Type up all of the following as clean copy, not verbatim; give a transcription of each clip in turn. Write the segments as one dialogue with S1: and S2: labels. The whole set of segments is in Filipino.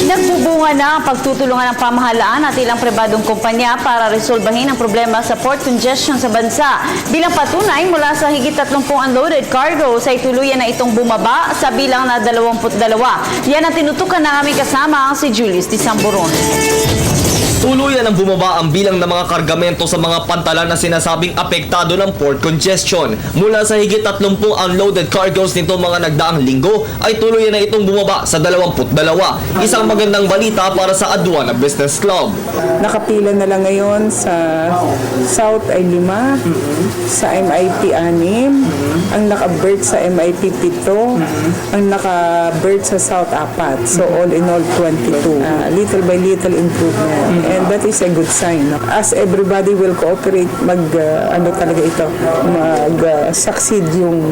S1: Nagbubunga na ang pagtutulungan ng pamahalaan at ilang pribadong kumpanya para resolbahin ang problema sa port congestion sa bansa. Bilang patunay, mula sa higit 30 unloaded cargoes ay tuluyan na itong bumaba sa bilang na 22. Yan ang tinutukan na aming kasama si Julius Di Samburon.
S2: Tuluyan ang bumaba ang bilang ng mga kargamento sa mga pantalan na sinasabing apektado ng port congestion. Mula sa higit 30 unloaded cargoes nitong mga nagdaang linggo ay tuluyan na itong bumaba sa 22. Isang magandang balita para sa Aduana Business Club.
S3: Nakapila na lang ngayon sa South ay 5, sa MIP 6, ang naka-berth sa MIP 7, ang naka-berth sa South 4. So all in all 22. Little by little improvement. And that is a good sign. As everybody will cooperate, succeed yung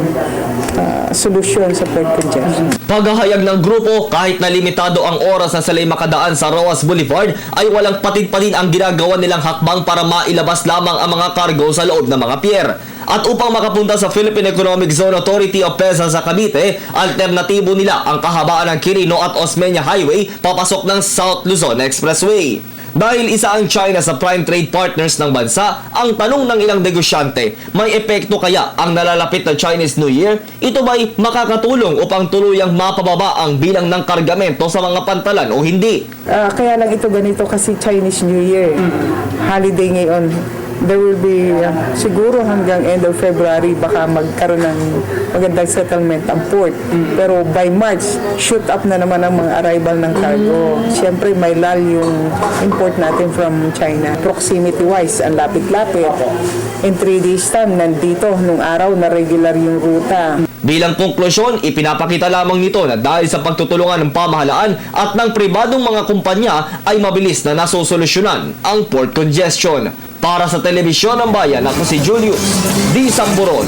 S3: solusyon sa port congestion.
S2: Paghahayag ng grupo, kahit na limitado ang oras na sila'y makadaan sa Roas Boulevard, ay walang patid-patid ang ginagawa nilang hakbang para mailabas lamang ang mga cargo sa loob ng mga pier. At upang makapunta sa Philippine Economic Zone Authority of PEZA sa Cavite, alternatibo nila ang kahabaan ng Quirino at Osmeña Highway papasok ng South Luzon Expressway. Dahil isa ang China sa prime trade partners ng bansa, ang tanong ng ilang negosyante, may epekto kaya ang nalalapit na Chinese New Year? Ito ba'y makakatulong upang tuluyang mapababa ang bilang ng kargamento sa mga pantalan o hindi?
S3: Kaya lang ito ganito kasi Chinese New Year. Holiday ngayon. There will be siguro hanggang end of February baka magkaroon ng magandang settlement ang port. Pero by March, shoot up na naman ang mga arrival ng cargo. Siyempre may lull yung import natin from China. Proximity-wise, ang lapit-lapit. In 3 days time, nandito nung araw na regular yung ruta.
S2: Bilang konklusyon, ipinapakita lamang nito na dahil sa pagtutulungan ng pamahalaan at ng pribadong mga kumpanya ay mabilis na nasosolusyonan ang port congestion. Para sa Telebisyon ng Bayan, ako si Julius Di Samburon.